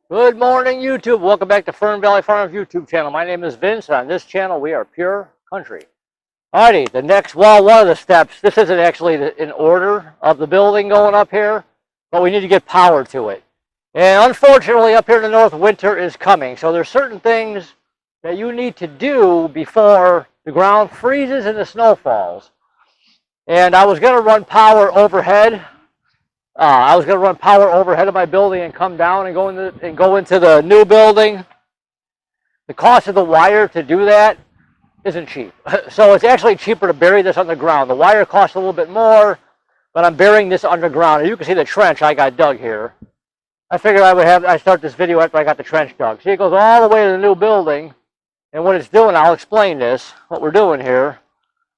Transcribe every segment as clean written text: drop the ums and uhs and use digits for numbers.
Good morning, YouTube. Welcome back to Fernvalley Farm YouTube channel. My name is Vince, and on this channel, we are pure country. Alrighty, the next, well, one of the steps, this isn't actually in order of the building going up here, but we need to get power to it. And unfortunately, up here in the north, winter is coming. So there's certain things that you need to do before the ground freezes and the snow falls. And I was going to run power overhead. Of my building and come down and go into the new building. The cost of the wire to do that isn't cheap. So it's actually cheaper to bury this underground. The wire costs a little bit more, but I'm burying this underground. And you can see the trench I got dug here. I figured I start this video after I got the trench dug. See, it goes all the way to the new building. And what it's doing, I'll explain this, what we're doing here.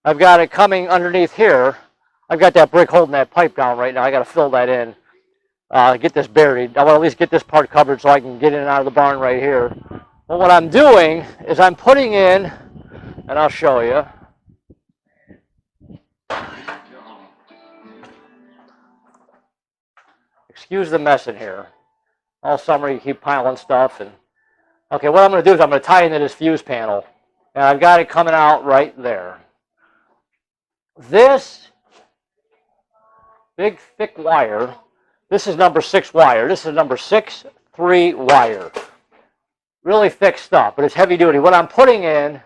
I've got it coming underneath here. I've got that brick holding that pipe down right now. I got to fill that in, get this buried. I want to at least get this part covered so I can get in and out of the barn right here. But what I'm doing is I'm putting in, and I'll show you. Excuse the mess in here. All summer you keep piling stuff. And okay, what I'm going to do is I'm going to tie into this fuse panel. And I've got it coming out right there. This big thick wire, this is number 6 wire. This is number 6-3 wire. Really thick stuff, but it's heavy duty. What I'm putting in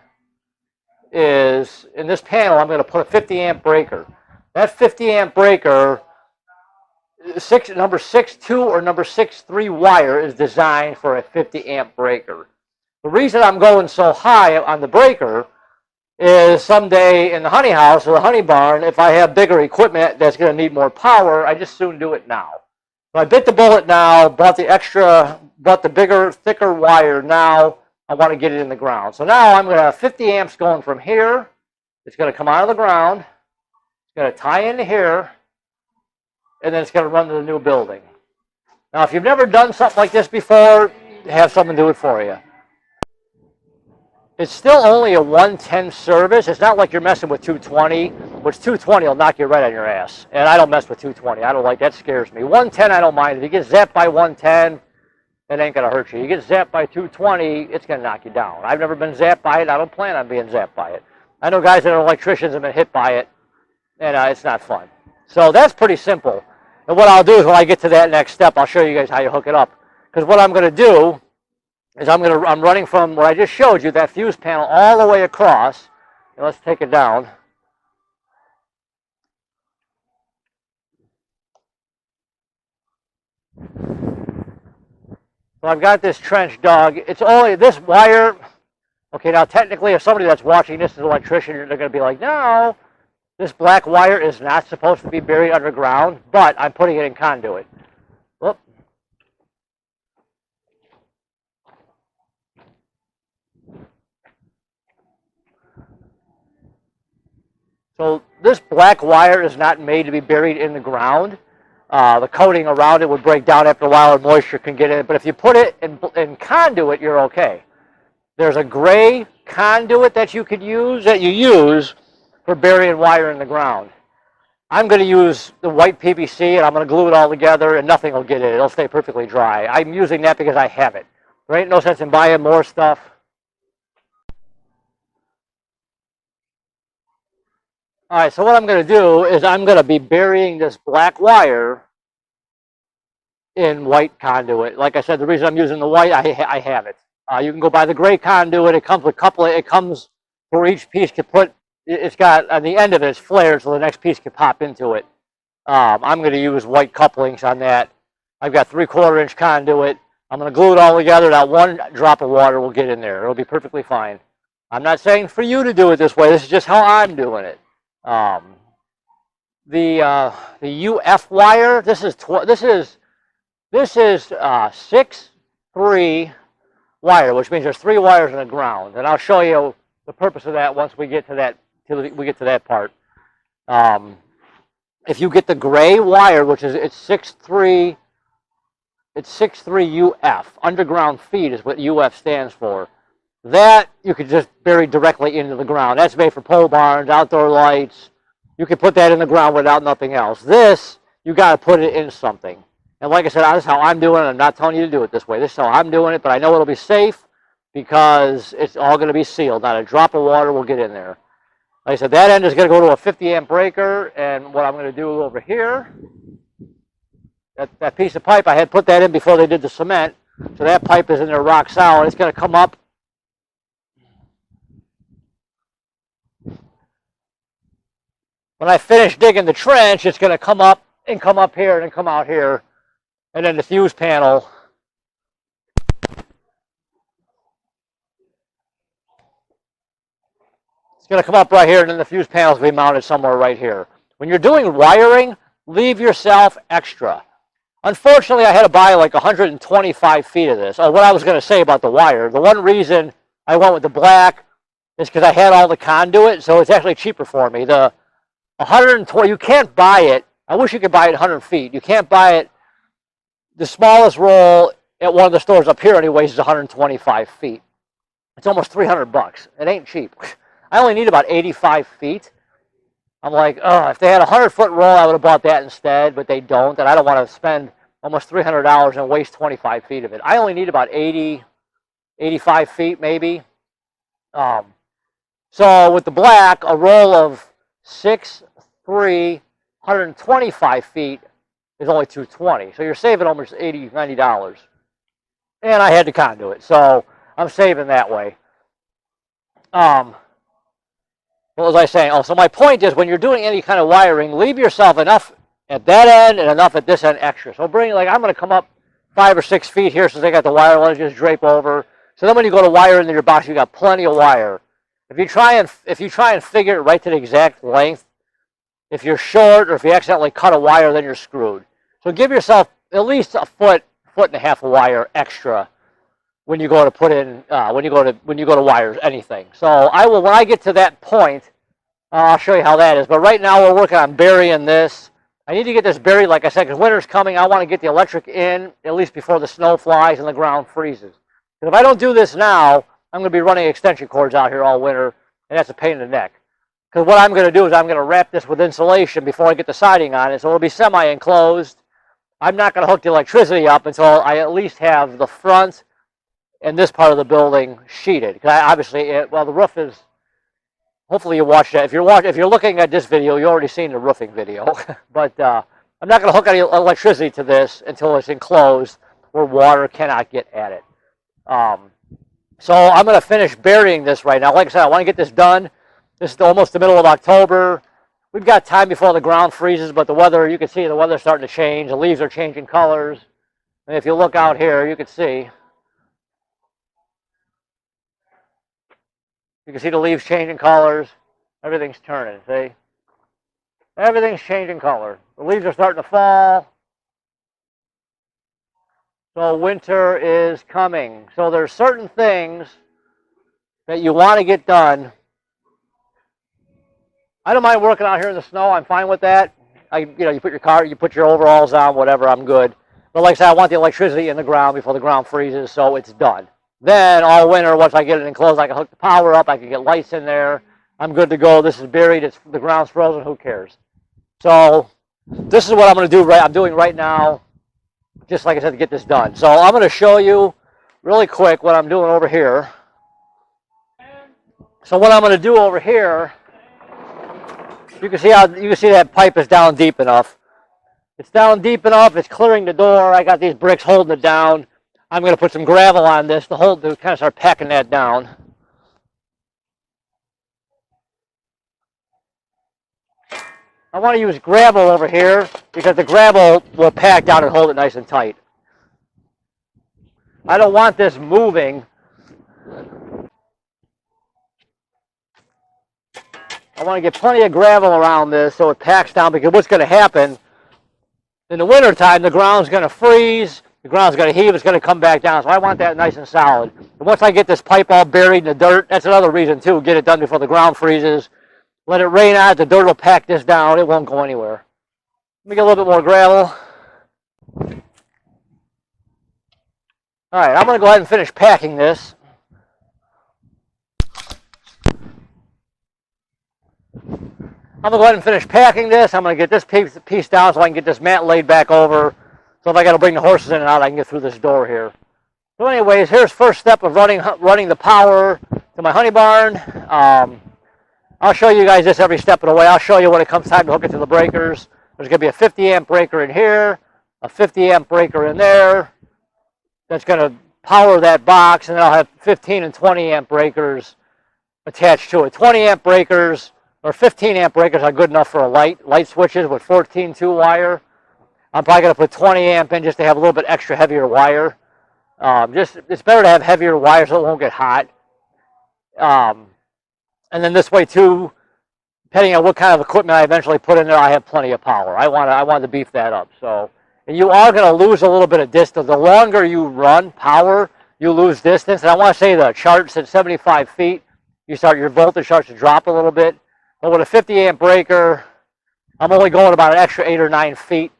is, in this panel, I'm going to put a 50 amp breaker. That 50 amp breaker, number 6-2 or number 6-3 wire is designed for a 50 amp breaker. The reason I'm going so high on the breaker is someday in the honey house or the honey barn, if I have bigger equipment that's going to need more power, I just soon do it now. So I bit the bullet now, bought the bigger, thicker wire now. I want to get it in the ground. So now I'm going to have 50 amps going from here. It's going to come out of the ground. It's going to tie into here. And then it's going to run to the new building. Now, if you've never done something like this before, have someone do it for you. It's still only a 110 service. It's not like you're messing with 220, which 220 will knock you right on your ass. And I don't mess with 220. I don't like that. Scares me. 110, I don't mind. If you get zapped by 110, it ain't going to hurt you. You get zapped by 220, it's going to knock you down. I've never been zapped by it. I don't plan on being zapped by it. I know guys that are electricians have been hit by it, and it's not fun. So that's pretty simple. And what I'll do is when I get to that next step, I'll show you guys how you hook it up. Because what I'm going to do is I'm running from what I just showed you, that fuse panel, all the way across. And let's take it down. So I've got this trench dug. It's only this wire. Okay, now technically, if somebody that's watching this is an electrician, they're going to be like, no, this black wire is not supposed to be buried underground, but I'm putting it in conduit. Whoop. So this black wire is not made to be buried in the ground. The coating around it would break down after a while and moisture can get in it. But if you put it in conduit, you're okay. There's a gray conduit that you use for burying wire in the ground. I'm going to use the white PVC and I'm going to glue it all together and nothing will get in it. It'll stay perfectly dry. I'm using that because I have it. There ain't no sense in buying more stuff. All right, so what I'm going to do is I'm going to be burying this black wire in white conduit. Like I said, the reason I'm using the white, I have it. You can go buy the gray conduit. It comes with it comes for each piece to put. It's got on the end of it, it's flared, so the next piece can pop into it. I'm going to use white couplings on that. I've got 3/4 inch conduit. I'm going to glue it all together. Not one drop of water will get in there. It'll be perfectly fine. I'm not saying for you to do it this way. This is just how I'm doing it. The UF wire. This is 6-3 wire, which means there's 3 wires in the ground, and I'll show you the purpose of that once we get to that. Till we get to that part. If you get the gray wire, which is it's 6-3 UF. Underground feed is what UF stands for. That you could just bury directly into the ground. That's made for pole barns, outdoor lights. You can put that in the ground without nothing else. This, you got to put it in something. And like I said, this is how I'm doing it. I'm not telling you to do it this way. This is how I'm doing it, but I know it'll be safe because it's all going to be sealed. Not a drop of water will get in there. Like I said, that end is going to go to a 50 amp breaker, and what I'm going to do over here, that piece of pipe, I had put that in before they did the cement, so that pipe is in there rock solid. It's going to come up. When I finish digging the trench, it's going to come up and come up here and then come out here, and then the fuse panel. It's going to come up right here, and then the fuse panels will be mounted somewhere right here. When you're doing wiring, leave yourself extra. Unfortunately, I had to buy like 125 feet of this. What I was going to say about the wire, the one reason I went with the black is because I had all the conduit, so it's actually cheaper for me. The 120, you can't buy it. I wish you could buy it 100 feet. You can't buy it. The smallest roll at one of the stores up here anyways is 125 feet. It's almost 300 bucks. It ain't cheap. I only need about 85 feet. I'm like, oh, if they had a 100-foot roll, I would have bought that instead, but they don't, and I don't want to spend almost $300 and waste 25 feet of it. I only need about 85 feet maybe. So with the black, a roll of 6, 3, 125 feet is only $220. So you're saving almost $80, $90. And I had the conduit, so I'm saving that way. What was I saying? Oh, so my point is when you're doing any kind of wiring, leave yourself enough at that end and enough at this end extra. So bring, like, I'm going to come up 5 or 6 feet here since I got the wire, let it just drape over. So then when you go to wire into your box, you got plenty of wire. If you try and figure it right to the exact length, if you're short or if you accidentally cut a wire, then you're screwed. So give yourself at least a foot and a half of wire extra when you go to put in when you go to wire anything. So I will, when I get to that point, I'll show you how that is. But right now we're working on burying this. I need to get this buried, like I said, because winter's coming. I want to get the electric in at least before the snow flies and the ground freezes. Because if I don't do this now, I'm going to be running extension cords out here all winter, and that's a pain in the neck. Because what I'm going to do is I'm going to wrap this with insulation before I get the siding on it, so it'll be semi-enclosed. I'm not going to hook the electricity up until I at least have the front and this part of the building sheeted. Because obviously, the roof is. Hopefully you watched that. If you're looking at this video, you already seen the roofing video. But I'm not going to hook any electricity to this until it's enclosed where water cannot get at it. So I'm going to finish burying this right now. Like I said, I want to get this done. This is almost the middle of October. We've got time before the ground freezes, but the weather, you can see the weather's starting to change. The leaves are changing colors. And if you look out here, you can see. You can see the leaves changing colors. Everything's turning, see? Everything's changing color. The leaves are starting to fall. So winter is coming. So there's certain things that you want to get done. I don't mind working out here in the snow. I'm fine with that. You put your overalls on, whatever, I'm good. But like I said, I want the electricity in the ground before the ground freezes, so it's done. Then all winter, once I get it enclosed, I can hook the power up. I can get lights in there. I'm good to go. This is buried. The ground's frozen. Who cares? So this is what I'm going to do. I'm doing right now, just like I said, to get this done. So I'm going to show you really quick what I'm doing over here. So what I'm going to do over here, you can see that pipe is down deep enough. It's down deep enough. It's clearing the door. I got these bricks holding it down. I'm going to put some gravel on this to kind of start packing that down. I want to use gravel over here because the gravel will pack down and hold it nice and tight. I don't want this moving. I want to get plenty of gravel around this so it packs down, because what's going to happen in the wintertime, the ground's going to freeze. The ground's going to heave, it's going to come back down. So I want that nice and solid. And once I get this pipe all buried in the dirt, that's another reason too, get it done before the ground freezes. Let it rain out, the dirt will pack this down, it won't go anywhere. Let me get a little bit more gravel. All right, I'm going to go ahead and finish packing this. I'm going to go ahead and finish packing this. I'm going to get this piece down so I can get this mat laid back over So if I got to bring the horses in and out, I can get through this door here. So anyways, here's first step of running the power to my honey barn. I'll show you guys this every step of the way. I'll show you when it comes time to hook it to the breakers. There's going to be a 50 amp breaker in here, a 50 amp breaker in there. That's going to power that box, and then I'll have 15 and 20 amp breakers attached to it. 20 amp breakers or 15 amp breakers are good enough for a light switches with 14 2-wire. I'm probably going to put 20 amp in just to have a little bit extra heavier wire. It's better to have heavier wire so it won't get hot. And then this way too, depending on what kind of equipment I eventually put in there, I have plenty of power. I want to beef that up. So, and you are going to lose a little bit of distance. The longer you run power, you lose distance. And I want to say the chart's at 75 feet. Your voltage starts to drop a little bit. But with a 50 amp breaker, I'm only going about an extra 8 or 9 feet.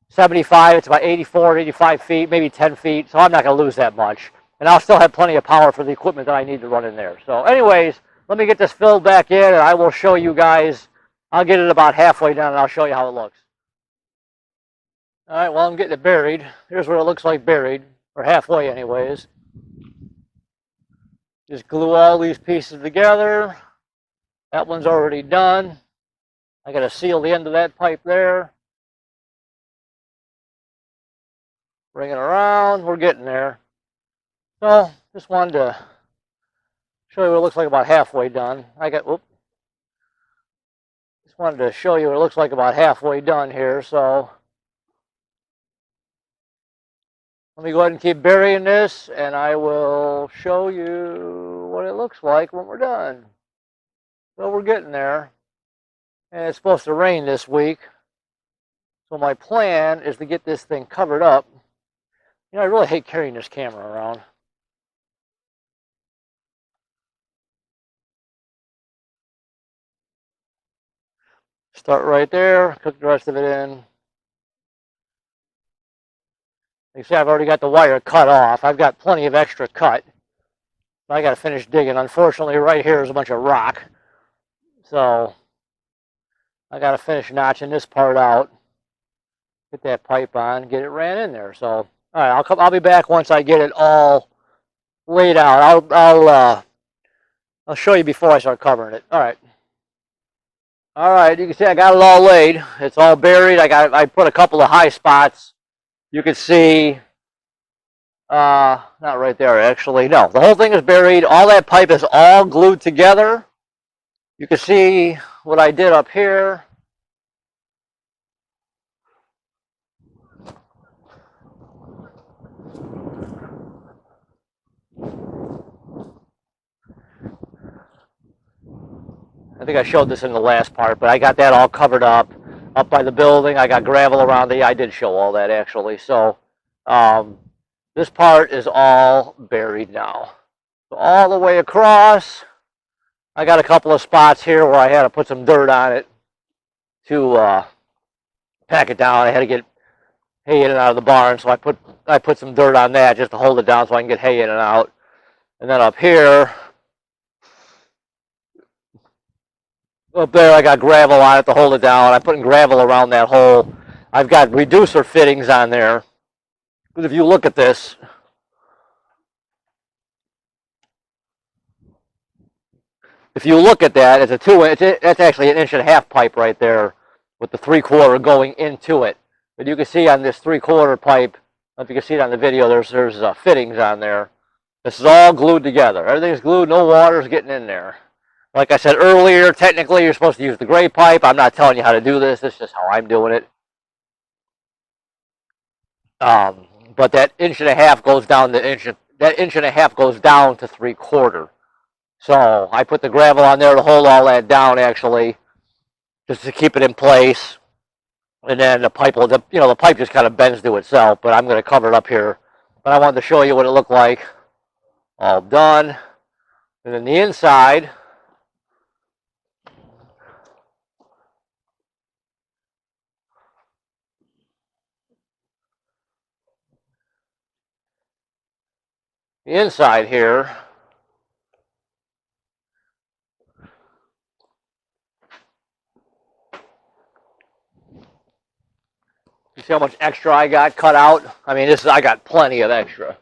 75, it's about 84, 85 feet, maybe 10 feet. So I'm not going to lose that much. And I'll still have plenty of power for the equipment that I need to run in there. So anyways, let me get this filled back in, and I will show you guys. I'll get it about halfway done, and I'll show you how it looks. All right, well, I'm getting it buried. Here's what it looks like buried, or halfway anyways. Just glue all these pieces together. That one's already done. I got to seal the end of that pipe there. Bring it around. We're getting there. So, just wanted to show you what it looks like about halfway done. Just wanted to show you what it looks like about halfway done here. So, let me go ahead and keep burying this, and I will show you what it looks like when we're done. So we're getting there, and it's supposed to rain this week. So my plan is to get this thing covered up. You know, I really hate carrying this camera around. Start right there, cook the rest of it in. You see, I've already got the wire cut off. I've got plenty of extra cut. I got to finish digging. Unfortunately, right here is a bunch of rock. So I got to finish notching this part out. Get that pipe on, get it ran in there. So, all right, I'll be back once I get it all laid out. I'll show you before I start covering it. All right. All right, you can see I got it all laid. It's all buried. I put a couple of high spots. You can see, not right there actually. No, the whole thing is buried. All that pipe is all glued together. You can see what I did up here. I think I showed this in the last part, but I got that all covered up by the building. I got gravel around it. I did show all that actually. So this part is all buried now. So all the way across, I got a couple of spots here where I had to put some dirt on it to pack it down. I had to get hay in and out of the barn, so I put some dirt on that just to hold it down so I can get hay in and out. And then up here, up there, I got gravel on it to hold it down. I'm putting gravel around that hole. I've got reducer fittings on there. But if you look at this, it's a 2-inch. That's actually an 1.5-inch pipe right there with the 3/4 going into it. But you can see on this 3/4 pipe, if you can see it on the video, there's fittings on there. This is all glued together. Everything's glued. No water's getting in there. Like I said earlier, technically you're supposed to use the gray pipe. I'm not telling you how to do this. This is just how I'm doing it. But that 1.5-inch goes down to that 1.5-inch goes down to 3/4. So I put the gravel on there to hold all that down actually, just to keep it in place. And then the pipe the pipe just kind of bends to itself, but I'm going to cover it up here. But I wanted to show you what it looked like. All done. And then the inside, here, You see how much extra I got cut out? I mean, I got plenty of extra.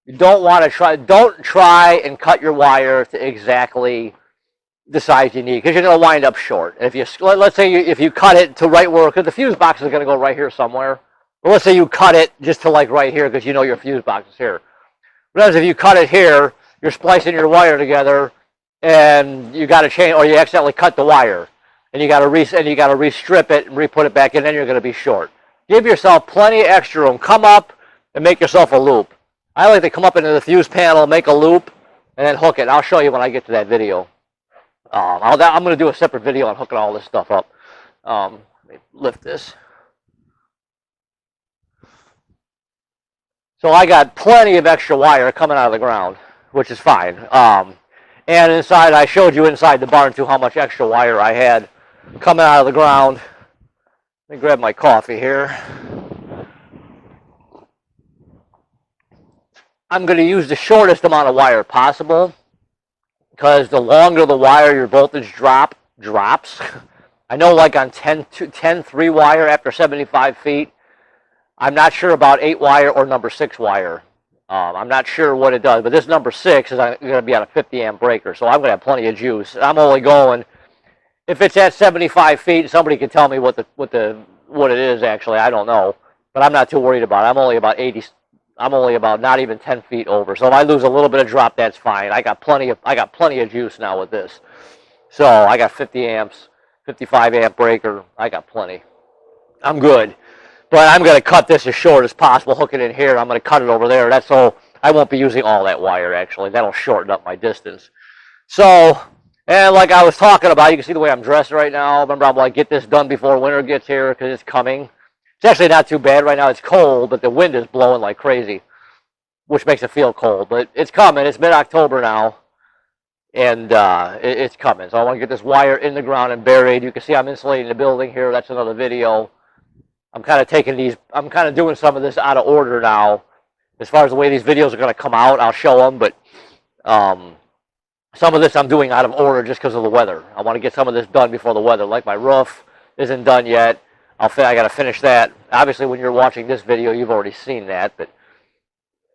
You don't want to don't try and cut your wire to exactly the size you need, because you're going to wind up short. If you, let's say if you cut it to right where, because the fuse box is going to go right here somewhere. But let's say you cut it just to like right here, because you know your fuse box is here. Whereas if you cut it here, you're splicing your wire together, and you got to change, or you accidentally cut the wire, and you got to restrip it and re-put it back in. Then you're going to be short. Give yourself plenty of extra room. Come up and make yourself a loop. I like to come up into the fuse panel, make a loop, and then hook it. I'll show you when I get to that video. I'm going to do a separate video on hooking all this stuff up. Let me lift this. So I got plenty of extra wire coming out of the ground, which is fine. And inside, I showed you inside the barn too how much extra wire I had coming out of the ground. Let me grab my coffee here. I'm going to use the shortest amount of wire possible, because the longer the wire your voltage drops. I know like on 10-3 wire after 75 feet, I'm not sure about 8 wire or number 6 wire. I'm not sure what it does, but this number 6 is going to be on a 50 amp breaker, so I'm going to have plenty of juice. I'm only going, if it's at 75 feet, somebody can tell me what it is actually. I don't know, but I'm not too worried about it. I'm only about 80. I'm only about not even 10 feet over. So if I lose a little bit of drop, that's fine. I got plenty of juice now with this. So I got 50 amps, 55 amp breaker. I got plenty. I'm good. But I'm going to cut this as short as possible, hook it in here. I'm going to cut it over there. That's so I won't be using all that wire, actually. That'll shorten up my distance. So, and like I was talking about, you can see the way I'm dressed right now. Remember, I'm like, get this done before winter gets here, because it's coming. It's actually not too bad right now. It's cold, but the wind is blowing like crazy, which makes it feel cold. But it's coming. It's mid-October now, and it's coming. So I want to get this wire in the ground and buried. You can see I'm insulating the building here. That's another video. I'm kind of doing some of this out of order now. As far as the way these videos are going to come out, I'll show them. But some of this I'm doing out of order just because of the weather. I want to get some of this done before the weather. Like my roof isn't done yet. I got to finish that. Obviously, when you're watching this video, you've already seen that. But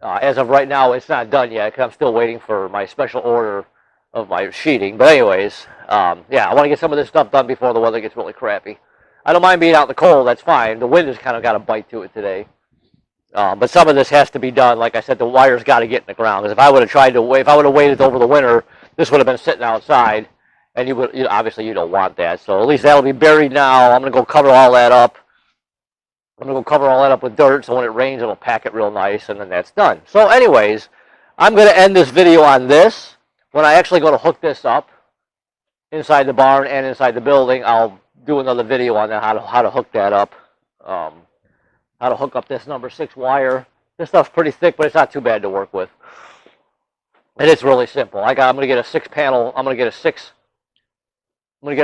as of right now, it's not done yet, because I'm still waiting for my special order of my sheeting. But anyways, yeah, I want to get some of this stuff done before the weather gets really crappy. I don't mind being out in the cold. That's fine. The wind has kind of got a bite to it today. But some of this has to be done. Like I said, the wire's got to get in the ground. Because if I would have waited over the winter, this would have been sitting outside. And obviously you don't want that. So at least that'll be buried now. I'm going to go cover all that up. I'm going to go cover all that up with dirt, so when it rains, it'll pack it real nice, and then that's done. So anyways, I'm going to end this video on this. When I actually go to hook this up inside the barn and inside the building, I'll do another video on that, how to hook that up. How to hook up this number 6 wire. This stuff's pretty thick, but it's not too bad to work with. And it's really simple. I'm going to get a 6-panel. I'm going to get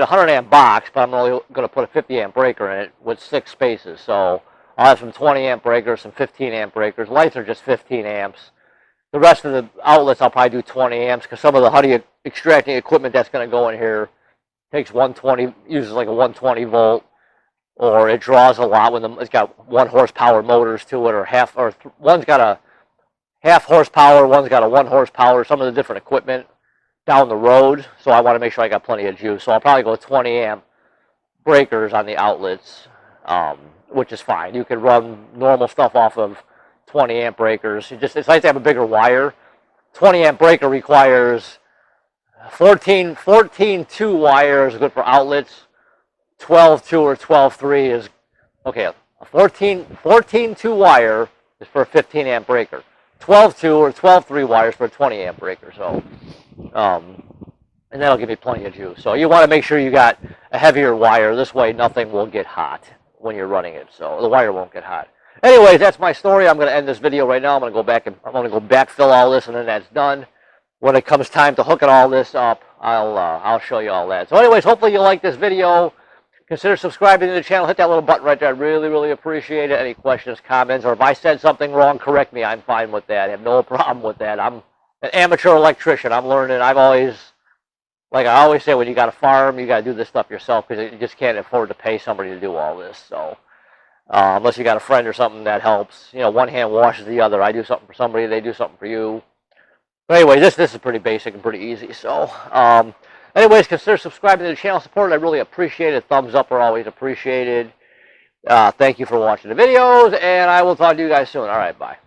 a 100 amp box, but I'm only going to put a 50 amp breaker in it with 6 spaces. So I'll have some 20 amp breakers, some 15 amp breakers. Lights are just 15 amps. The rest of the outlets I'll probably do 20 amps, because some of the honey extracting equipment that's going to go in here takes 120, uses like a 120 volt, or it draws a lot when it's got 1 horsepower motors to it, or one's got a half horsepower, one's got a 1 horsepower. Some of the different equipment down the road, so I want to make sure I got plenty of juice. So I'll probably go 20 amp breakers on the outlets, which is fine. You can run normal stuff off of 20 amp breakers. It's nice to have a bigger wire. 20 amp breaker requires 14 2 wires, good for outlets. 12 2 or 12 3 is okay. A 14 2 wire is for a 15 amp breaker. 12 2 or 12 3 wires for a 20 amp breaker. So and that'll give me plenty of juice. So you want to make sure you got a heavier wire. This way nothing will get hot when you're running it. So the wire won't get hot. Anyways, that's my story. I'm going to end this video right now. I'm going to go backfill all this, and then that's done. When it comes time to hooking all this up, I'll show you all that. So anyways, hopefully you like this video. Consider subscribing to the channel. Hit that little button right there. I really, really appreciate it. Any questions, comments, or if I said something wrong, correct me. I'm fine with that. I have no problem with that. I'm an amateur electrician. I'm learning. Like I always say, when you got a farm, you got to do this stuff yourself, because you just can't afford to pay somebody to do all this. So Unless you got a friend or something that helps. You know, one hand washes the other. I do something for somebody, they do something for you. But anyway, this is pretty basic and pretty easy. So, anyways, consider subscribing to the channel. Support it. I really appreciate it. Thumbs up are always appreciated. Thank you for watching the videos, and I will talk to you guys soon. All right, bye.